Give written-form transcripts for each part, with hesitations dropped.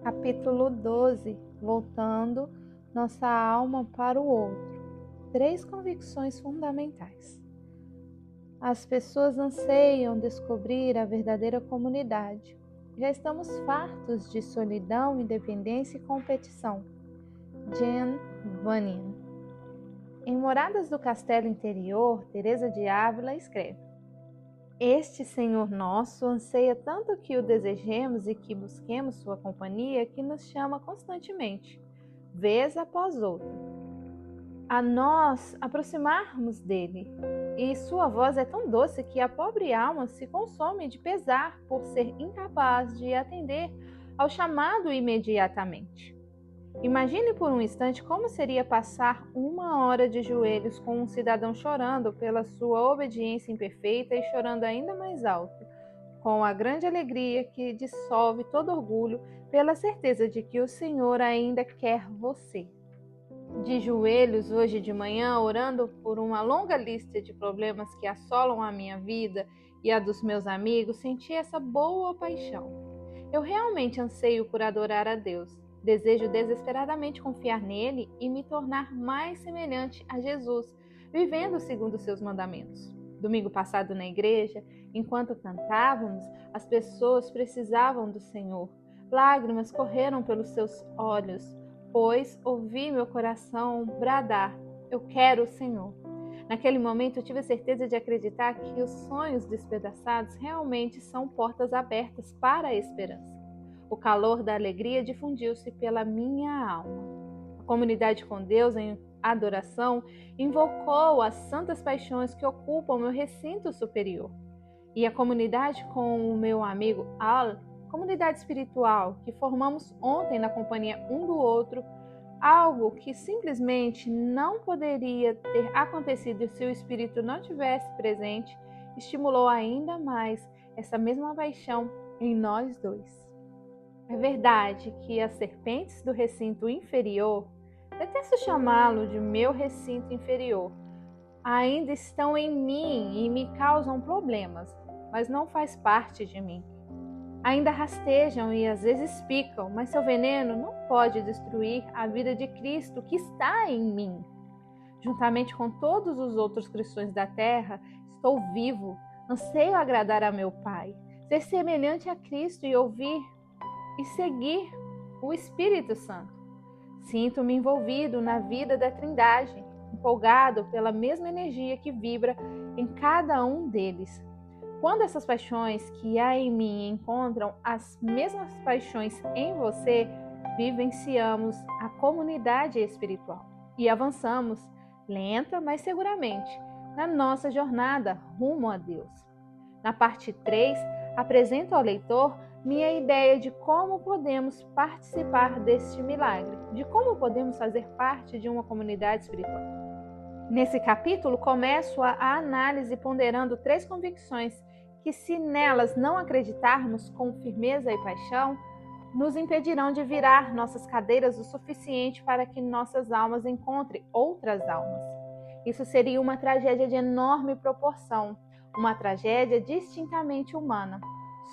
Capítulo 12. Voltando nossa alma para o outro. 3 convicções fundamentais. As pessoas anseiam descobrir a verdadeira comunidade. Já estamos fartos de solidão, independência e competição. Jean Vanian. Em Moradas do Castelo Interior, Teresa de Ávila escreve: Este Senhor nosso anseia tanto que o desejemos e que busquemos sua companhia que nos chama constantemente, vez após outra, a nós aproximarmos dele. E sua voz é tão doce que a pobre alma se consome de pesar por ser incapaz de atender ao chamado imediatamente. Imagine por um instante como seria passar 1 hora de joelhos com um cidadão chorando pela sua obediência imperfeita e chorando ainda mais alto, com a grande alegria que dissolve todo orgulho pela certeza de que o Senhor ainda quer você. De joelhos hoje de manhã, orando por uma longa lista de problemas que assolam a minha vida e a dos meus amigos, senti essa boa paixão. Eu realmente anseio por adorar a Deus. Desejo desesperadamente confiar nele e me tornar mais semelhante a Jesus, vivendo segundo seus mandamentos. Domingo passado na igreja, enquanto cantávamos, as pessoas precisavam do Senhor. Lágrimas correram pelos seus olhos, pois ouvi meu coração bradar: eu quero o Senhor. Naquele momento eu tive a certeza de acreditar que os sonhos despedaçados realmente são portas abertas para a esperança. O calor da alegria difundiu-se pela minha alma. A comunidade com Deus em adoração invocou as santas paixões que ocupam meu recinto superior. E a comunidade com o meu amigo Al, comunidade espiritual que formamos ontem na companhia um do outro, algo que simplesmente não poderia ter acontecido se o Espírito não tivesse presente, estimulou ainda mais essa mesma paixão em nós dois. É verdade que as serpentes do recinto inferior, detesto chamá-lo de meu recinto inferior, ainda estão em mim e me causam problemas, mas não faz parte de mim. Ainda rastejam e às vezes picam, mas seu veneno não pode destruir a vida de Cristo que está em mim. Juntamente com todos os outros cristãos da terra, estou vivo, anseio agradar a meu Pai, ser semelhante a Cristo e ouvir e seguir o Espírito Santo. Sinto-me envolvido na vida da Trindade, empolgado pela mesma energia que vibra em cada um deles. Quando essas paixões que há em mim encontram as mesmas paixões em você, vivenciamos a comunidade espiritual e avançamos, lenta, mas seguramente, na nossa jornada rumo a Deus. Na parte 3, apresento ao leitor minha ideia de como podemos participar deste milagre, de como podemos fazer parte de uma comunidade espiritual. Nesse capítulo, começo a análise ponderando 3 convicções que, se nelas não acreditarmos com firmeza e paixão, nos impedirão de virar nossas cadeiras o suficiente para que nossas almas encontrem outras almas. Isso seria uma tragédia de enorme proporção, uma tragédia distintamente humana.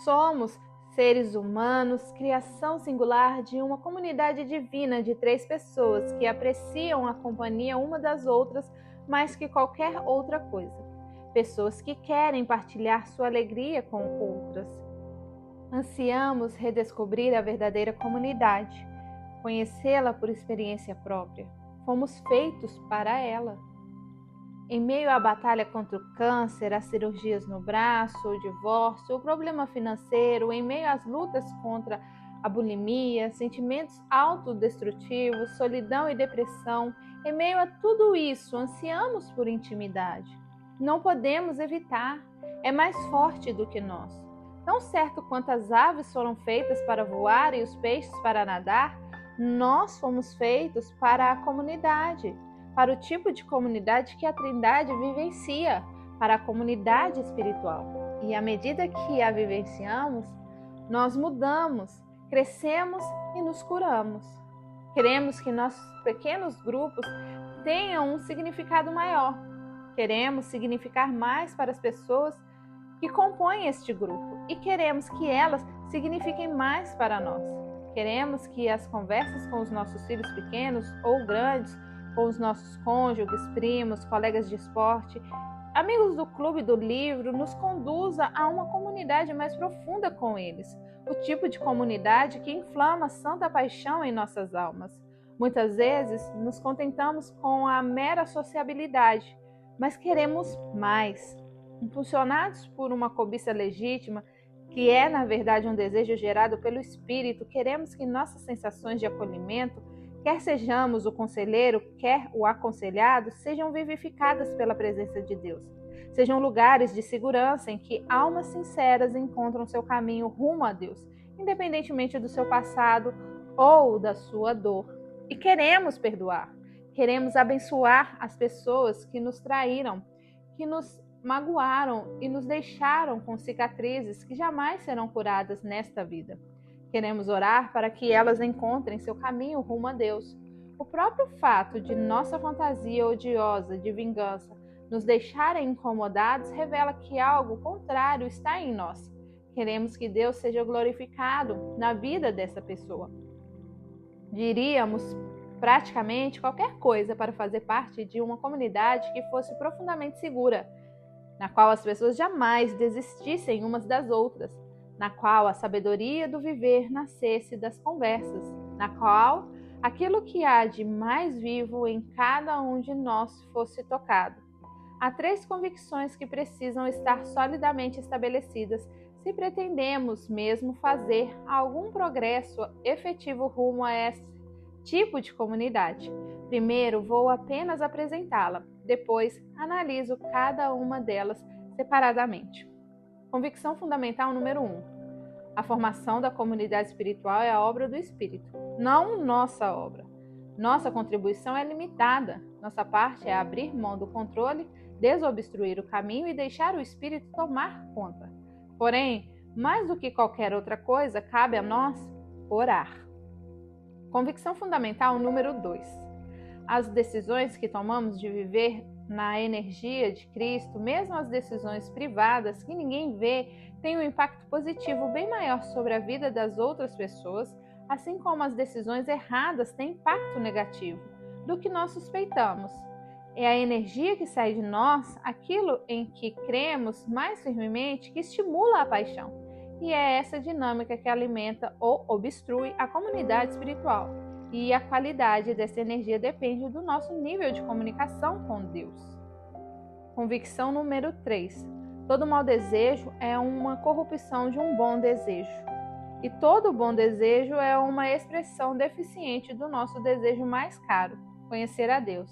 Somos seres humanos, criação singular de uma comunidade divina de 3 pessoas que apreciam a companhia uma das outras mais que qualquer outra coisa. Pessoas que querem partilhar sua alegria com outras. Ansiamos redescobrir a verdadeira comunidade, conhecê-la por experiência própria. Fomos feitos para ela. Em meio à batalha contra o câncer, as cirurgias no braço, o divórcio, o problema financeiro, em meio às lutas contra a bulimia, sentimentos autodestrutivos, solidão e depressão, em meio a tudo isso, ansiamos por intimidade. Não podemos evitar, é mais forte do que nós. Tão certo quanto as aves foram feitas para voar e os peixes para nadar, nós fomos feitos para a comunidade. Para o tipo de comunidade que a Trindade vivencia, para a comunidade espiritual. E à medida que a vivenciamos, nós mudamos, crescemos e nos curamos. Queremos que nossos pequenos grupos tenham um significado maior. Queremos significar mais para as pessoas que compõem este grupo e queremos que elas signifiquem mais para nós. Queremos que as conversas com os nossos filhos pequenos ou grandes, com os nossos cônjuges, primos, colegas de esporte, amigos do clube do livro, nos conduza a uma comunidade mais profunda com eles. O tipo de comunidade que inflama santa paixão em nossas almas. Muitas vezes nos contentamos com a mera sociabilidade, mas queremos mais. Impulsionados por uma cobiça legítima, que é na verdade um desejo gerado pelo Espírito, queremos que nossas sensações de acolhimento, quer sejamos o conselheiro, quer o aconselhado, sejam vivificadas pela presença de Deus. Sejam lugares de segurança em que almas sinceras encontram seu caminho rumo a Deus, independentemente do seu passado ou da sua dor. E queremos perdoar, queremos abençoar as pessoas que nos traíram, que nos magoaram e nos deixaram com cicatrizes que jamais serão curadas nesta vida. Queremos orar para que elas encontrem seu caminho rumo a Deus. O próprio fato de nossa fantasia odiosa de vingança nos deixarem incomodados revela que algo contrário está em nós. Queremos que Deus seja glorificado na vida dessa pessoa. Diríamos praticamente qualquer coisa para fazer parte de uma comunidade que fosse profundamente segura, na qual as pessoas jamais desistissem umas das outras, na qual a sabedoria do viver nascesse das conversas, na qual aquilo que há de mais vivo em cada um de nós fosse tocado. Há 3 convicções que precisam estar solidamente estabelecidas se pretendemos mesmo fazer algum progresso efetivo rumo a esse tipo de comunidade. Primeiro, vou apenas apresentá-la, depois analiso cada uma delas separadamente. Convicção fundamental número 1. A formação da comunidade espiritual é a obra do Espírito, não nossa obra. Nossa contribuição é limitada. Nossa parte é abrir mão do controle, desobstruir o caminho e deixar o Espírito tomar conta. Porém, mais do que qualquer outra coisa, cabe a nós orar. Convicção fundamental número 2. As decisões que tomamos de viver na energia de Cristo, mesmo as decisões privadas que ninguém vê, têm um impacto positivo bem maior sobre a vida das outras pessoas, assim como as decisões erradas têm impacto negativo, do que nós suspeitamos. É a energia que sai de nós, aquilo em que cremos mais firmemente, que estimula a paixão. E é essa dinâmica que alimenta ou obstrui a comunidade espiritual. E a qualidade dessa energia depende do nosso nível de comunicação com Deus. Convicção número 3. Todo mau desejo é uma corrupção de um bom desejo. E todo bom desejo é uma expressão deficiente do nosso desejo mais caro, conhecer a Deus.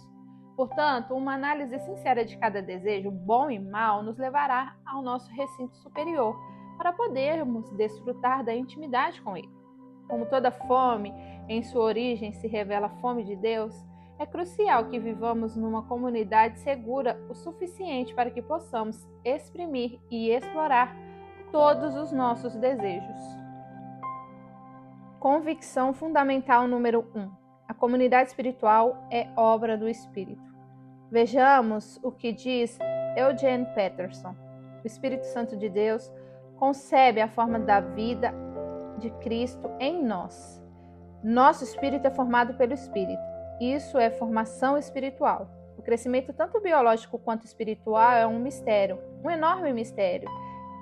Portanto, uma análise sincera de cada desejo, bom e mau, nos levará ao nosso recinto superior, para podermos desfrutar da intimidade com Ele. Como toda fome, em sua origem se revela a fome de Deus, é crucial que vivamos numa comunidade segura o suficiente para que possamos exprimir e explorar todos os nossos desejos. Convicção fundamental número 1. A comunidade espiritual é obra do Espírito. Vejamos o que diz Eugene Peterson. O Espírito Santo de Deus concebe a forma da vida de Cristo em nós. Nosso espírito é formado pelo Espírito. Isso é formação espiritual. O crescimento tanto biológico quanto espiritual é um mistério, um enorme mistério,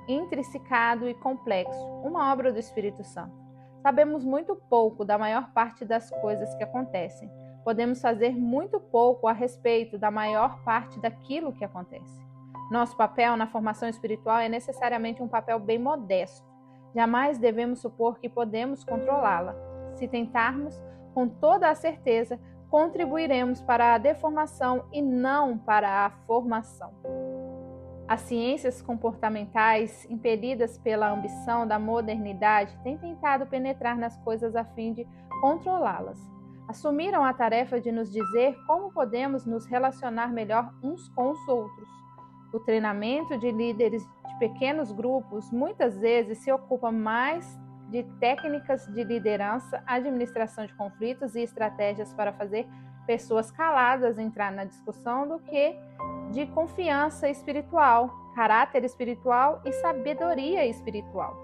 intrinsecado e complexo, uma obra do Espírito Santo. Sabemos muito pouco da maior parte das coisas que acontecem. Podemos fazer muito pouco a respeito da maior parte daquilo que acontece. Nosso papel na formação espiritual é necessariamente um papel bem modesto. Jamais devemos supor que podemos controlá-la. Se tentarmos, com toda a certeza, contribuiremos para a deformação e não para a formação. As ciências comportamentais, impelidas pela ambição da modernidade, têm tentado penetrar nas coisas a fim de controlá-las. Assumiram a tarefa de nos dizer como podemos nos relacionar melhor uns com os outros. O treinamento de líderes de pequenos grupos muitas vezes se ocupa mais de técnicas de liderança, administração de conflitos e estratégias para fazer pessoas caladas entrar na discussão do que de confiança espiritual, caráter espiritual e sabedoria espiritual.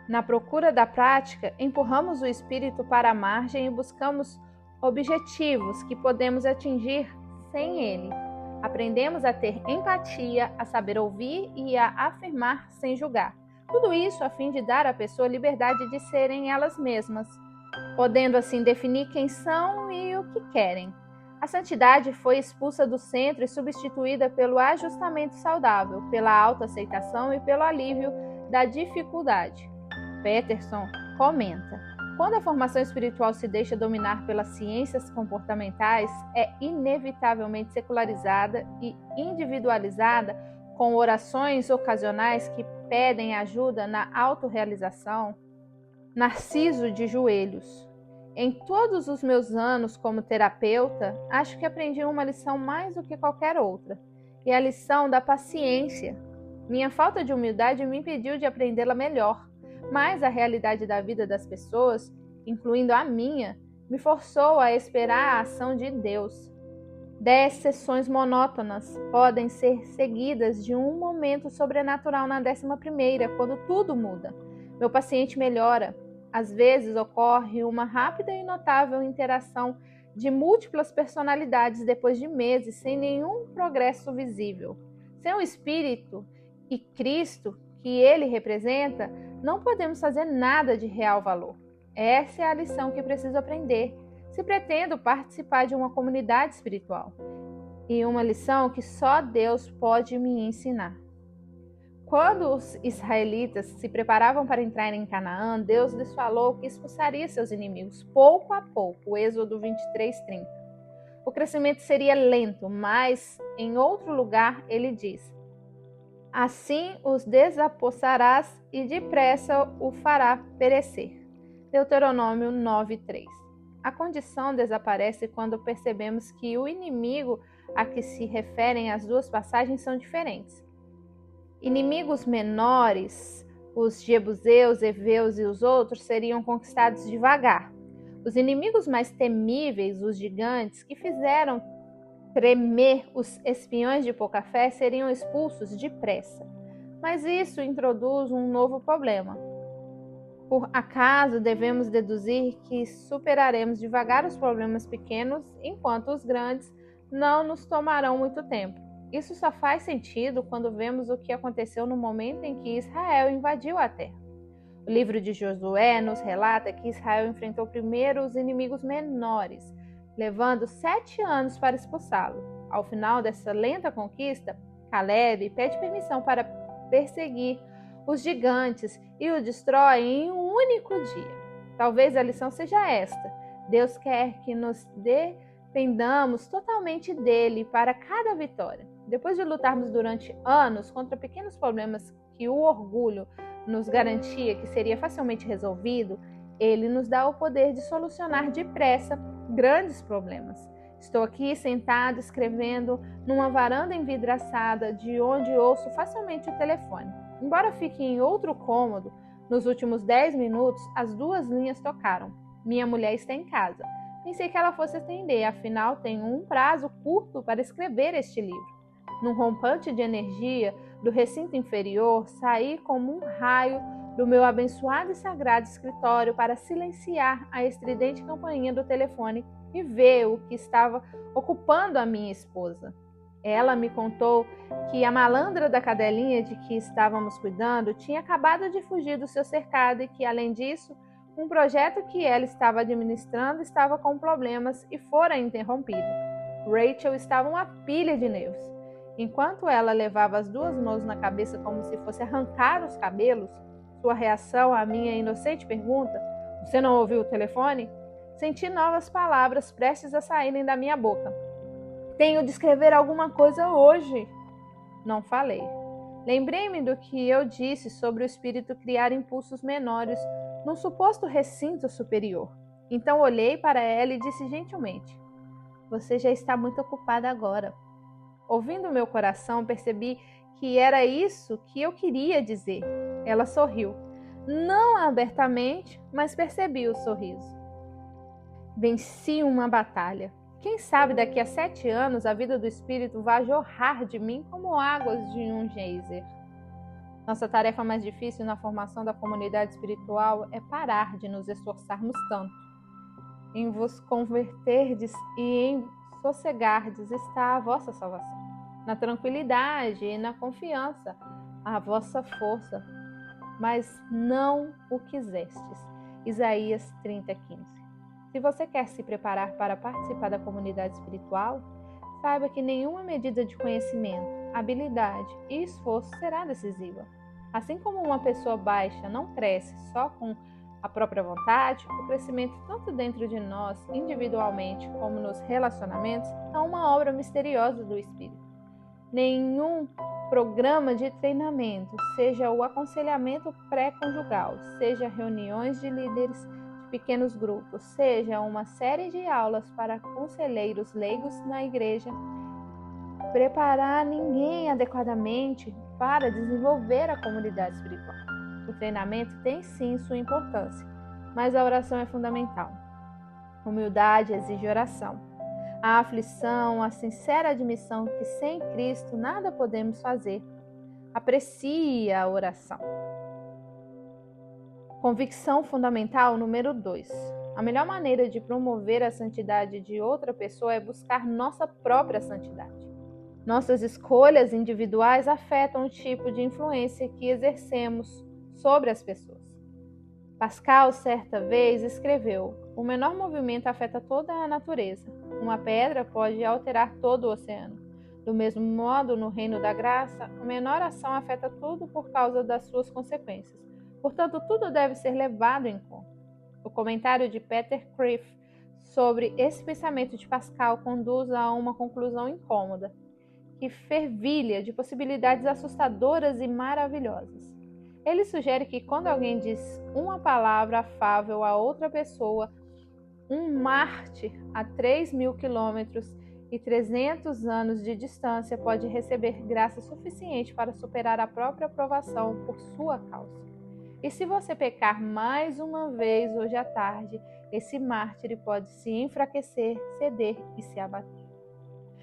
Na procura da prática, empurramos o espírito para a margem e buscamos objetivos que podemos atingir sem ele. Aprendemos a ter empatia, a saber ouvir e a afirmar sem julgar. Tudo isso a fim de dar à pessoa liberdade de serem elas mesmas, podendo assim definir quem são e o que querem. A santidade foi expulsa do centro e substituída pelo ajustamento saudável, pela autoaceitação e pelo alívio da dificuldade. Peterson comenta: quando a formação espiritual se deixa dominar pelas ciências comportamentais, é inevitavelmente secularizada e individualizada, com orações ocasionais que pedem ajuda na autorrealização. Narciso de joelhos. Em todos os meus anos como terapeuta, acho que aprendi uma lição mais do que qualquer outra, e a lição da paciência. Minha falta de humildade me impediu de aprendê-la melhor, mas a realidade da vida das pessoas, incluindo a minha, me forçou a esperar a ação de Deus. 10 sessões monótonas podem ser seguidas de um momento sobrenatural na 11ª, quando tudo muda. Meu paciente melhora. Às vezes ocorre uma rápida e notável interação de múltiplas personalidades depois de meses sem nenhum progresso visível. Sem o Espírito e Cristo que ele representa, não podemos fazer nada de real valor. Essa é a lição que preciso aprender se pretendo participar de uma comunidade espiritual. E uma lição que só Deus pode me ensinar. Quando os israelitas se preparavam para entrar em Canaã, Deus lhes falou que expulsaria seus inimigos pouco a pouco, Êxodo 23:30. O crescimento seria lento, mas em outro lugar ele diz: assim os desapossarás e depressa o fará perecer. Deuteronômio 9:3. A condição desaparece quando percebemos que o inimigo a que se referem as duas passagens são diferentes. Inimigos menores, os jebuseus, heveus e os outros, seriam conquistados devagar. Os inimigos mais temíveis, os gigantes, que fizeram tremer os espiões de pouca fé, seriam expulsos depressa. Mas isso introduz um novo problema. Por acaso devemos deduzir que superaremos devagar os problemas pequenos, enquanto os grandes não nos tomarão muito tempo? Isso só faz sentido quando vemos o que aconteceu no momento em que Israel invadiu a terra. O livro de Josué nos relata que Israel enfrentou primeiro os inimigos menores, levando 7 anos para expulsá-lo. Ao final dessa lenta conquista, Caleb pede permissão para perseguir os gigantes e o destrói em um único dia. Talvez a lição seja esta: Deus quer que nos dependamos totalmente dele para cada vitória. Depois de lutarmos durante anos contra pequenos problemas que o orgulho nos garantia que seria facilmente resolvido, ele nos dá o poder de solucionar depressa grandes problemas. Estou aqui sentado escrevendo numa varanda envidraçada de onde ouço facilmente o telefone. Embora fique em outro cômodo, nos últimos 10 minutos as 2 linhas tocaram. Minha mulher está em casa. Pensei que ela fosse atender, afinal tenho um prazo curto para escrever este livro. Num rompante de energia do recinto inferior, saí como um raio do meu abençoado e sagrado escritório para silenciar a estridente campainha do telefone e ver o que estava ocupando a minha esposa. Ela me contou que a malandra da cadelinha de que estávamos cuidando tinha acabado de fugir do seu cercado e que, além disso, um projeto que ela estava administrando estava com problemas e fora interrompido. Rachel estava uma pilha de nervos. Enquanto ela levava as 2 mãos na cabeça como se fosse arrancar os cabelos, sua reação à minha inocente pergunta: "Você não ouviu o telefone?" Senti novas palavras prestes a saírem da minha boca. "Tenho de escrever alguma coisa hoje." Não falei. Lembrei-me do que eu disse sobre o espírito criar impulsos menores num suposto recinto superior. Então olhei para ela e disse gentilmente: "Você já está muito ocupada agora." Ouvindo meu coração, percebi que era isso que eu queria dizer. Ela sorriu. Não abertamente, mas percebi o sorriso. Venci uma batalha. Quem sabe daqui a 7 anos a vida do espírito vai jorrar de mim como águas de um geyser. Nossa tarefa mais difícil na formação da comunidade espiritual é parar de nos esforçarmos tanto. Em vos converterdes e em sossegardes está a vossa salvação. Na tranquilidade e na confiança, a vossa força, mas não o quisestes. Isaías 30:15. Se você quer se preparar para participar da comunidade espiritual, saiba que nenhuma medida de conhecimento, habilidade e esforço será decisiva. Assim como uma pessoa baixa não cresce só com a própria vontade, o crescimento tanto dentro de nós, individualmente, como nos relacionamentos, é uma obra misteriosa do Espírito. Nenhum programa de treinamento, seja o aconselhamento pré-conjugal, seja reuniões de líderes de pequenos grupos, seja uma série de aulas para conselheiros leigos na igreja, preparar ninguém adequadamente para desenvolver a comunidade espiritual. O treinamento tem sim sua importância, mas a oração é fundamental. Humildade exige oração. A aflição, a sincera admissão que sem Cristo nada podemos fazer. Aprecie a oração. Convicção fundamental número 2. A melhor maneira de promover a santidade de outra pessoa é buscar nossa própria santidade. Nossas escolhas individuais afetam o tipo de influência que exercemos sobre as pessoas. Pascal, certa vez, escreveu: o menor movimento afeta toda a natureza. Uma pedra pode alterar todo o oceano. Do mesmo modo, no reino da graça, a menor ação afeta tudo por causa das suas consequências. Portanto, tudo deve ser levado em conta. O comentário de Peter Kreeft sobre esse pensamento de Pascal conduz a uma conclusão incômoda, que fervilha de possibilidades assustadoras e maravilhosas. Ele sugere que quando alguém diz uma palavra afável a outra pessoa, um mártir a 3.000 quilômetros e 300 anos de distância pode receber graça suficiente para superar a própria aprovação por sua causa. E se você pecar mais uma vez hoje à tarde, esse mártir pode se enfraquecer, ceder e se abater.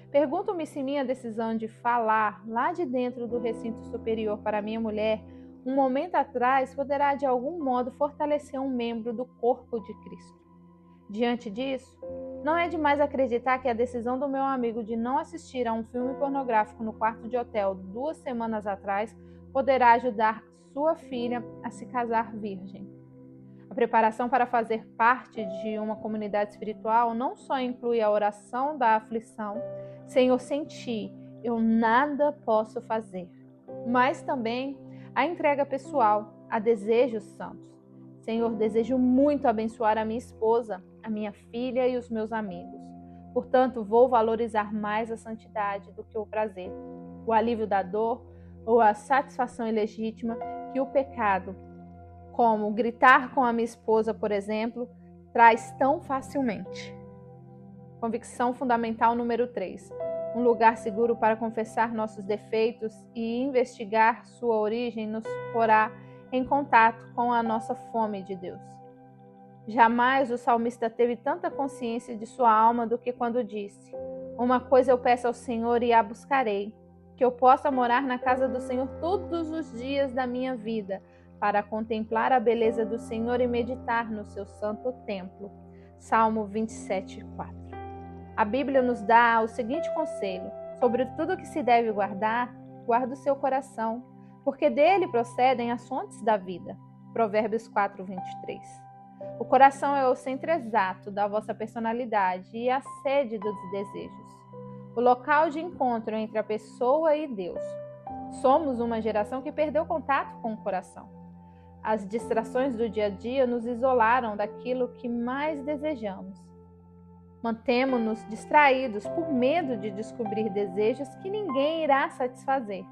Pergunto-me se minha decisão de falar lá de dentro do recinto superior para minha mulher um momento atrás poderá de algum modo fortalecer um membro do corpo de Cristo. Diante disso, não é demais acreditar que a decisão do meu amigo de não assistir a um filme pornográfico no quarto de hotel 2 semanas atrás poderá ajudar sua filha a se casar virgem. A preparação para fazer parte de uma comunidade espiritual não só inclui a oração da aflição, Senhor, sem ti eu nada posso fazer, mas também a entrega pessoal a desejos santos. Senhor, desejo muito abençoar a minha esposa, a minha filha e os meus amigos. Portanto, vou valorizar mais a santidade do que o prazer, o alívio da dor ou a satisfação ilegítima que o pecado, como gritar com a minha esposa, por exemplo, traz tão facilmente. Convicção fundamental número 3. Um lugar seguro para confessar nossos defeitos e investigar sua origem nos porá em contato com a nossa fome de Deus. Jamais o salmista teve tanta consciência de sua alma do que quando disse: uma coisa eu peço ao Senhor e a buscarei, que eu possa morar na casa do Senhor todos os dias da minha vida, para contemplar a beleza do Senhor e meditar no seu santo templo. Salmo 27:4. A Bíblia nos dá o seguinte conselho: sobre tudo que se deve guardar, guarda o seu coração, porque dele procedem as fontes da vida. Provérbios 4:23. O coração é o centro exato da vossa personalidade e a sede dos desejos, o local de encontro entre a pessoa e Deus. Somos uma geração que perdeu contato com o coração. As distrações do dia a dia nos isolaram daquilo que mais desejamos. Mantemo-nos distraídos por medo de descobrir desejos que ninguém irá satisfazer.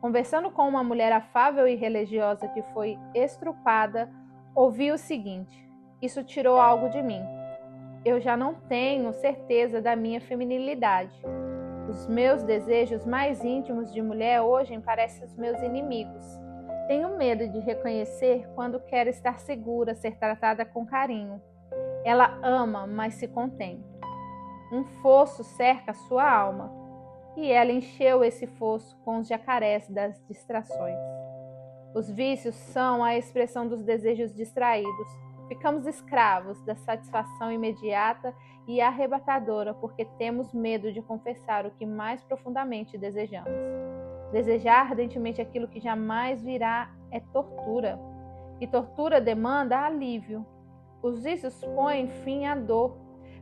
Conversando com uma mulher afável e religiosa que foi estrupada, ouvi o seguinte: isso tirou algo de mim. Eu já não tenho certeza da minha feminilidade. Os meus desejos mais íntimos de mulher hoje parecem os meus inimigos. Tenho medo de reconhecer quando quero estar segura, ser tratada com carinho. Ela ama, mas se contém. Um fosso cerca sua alma, e ela encheu esse fosso com os jacarés das distrações. Os vícios são a expressão dos desejos distraídos. Ficamos escravos da satisfação imediata e arrebatadora porque temos medo de confessar o que mais profundamente desejamos. Desejar ardentemente aquilo que jamais virá é tortura, e tortura demanda alívio. Os vícios põem fim à dor,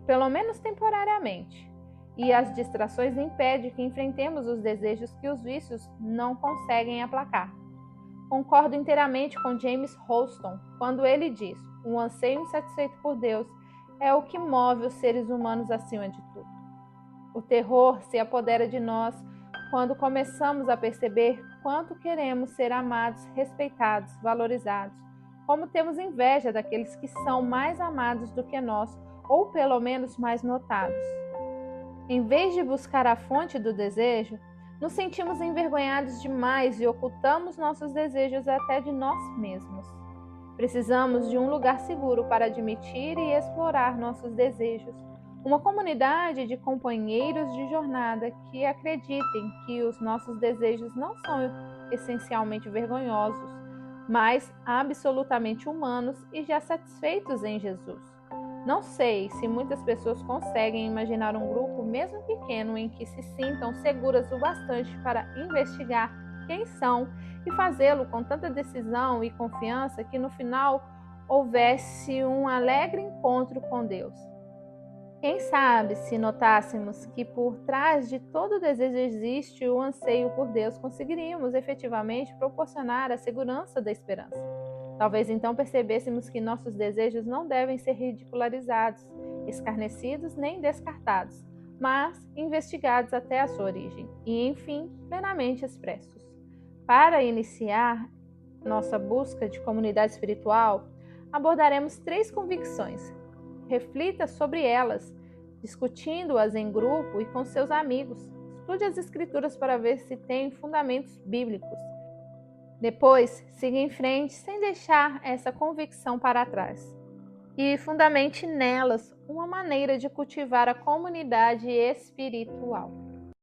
pelo menos temporariamente, e as distrações impedem que enfrentemos os desejos que os vícios não conseguem aplacar. Concordo inteiramente com James Houston quando ele diz: o anseio insatisfeito por Deus é o que move os seres humanos acima de tudo. O terror se apodera de nós quando começamos a perceber quanto queremos ser amados, respeitados, valorizados, como temos inveja daqueles que são mais amados do que nós, ou pelo menos mais notados. Em vez de buscar a fonte do desejo, nos sentimos envergonhados demais e ocultamos nossos desejos até de nós mesmos. Precisamos de um lugar seguro para admitir e explorar nossos desejos. Uma comunidade de companheiros de jornada que acreditem que os nossos desejos não são essencialmente vergonhosos, mas absolutamente humanos e já satisfeitos em Jesus. Não sei se muitas pessoas conseguem imaginar um grupo, mesmo pequeno, em que se sintam seguras o bastante para investigar quem são e fazê-lo com tanta decisão e confiança que no final houvesse um alegre encontro com Deus. Quem sabe, se notássemos que por trás de todo desejo existe o anseio por Deus, conseguiríamos efetivamente proporcionar a segurança da esperança. Talvez então percebêssemos que nossos desejos não devem ser ridicularizados, escarnecidos nem descartados, mas investigados até a sua origem e, enfim, plenamente expressos. Para iniciar nossa busca de comunidade espiritual, abordaremos 3 convicções. Reflita sobre elas, discutindo-as em grupo e com seus amigos. Estude as Escrituras para ver se têm fundamentos bíblicos. Depois, siga em frente sem deixar essa convicção para trás. E fundamente nelas uma maneira de cultivar a comunidade espiritual.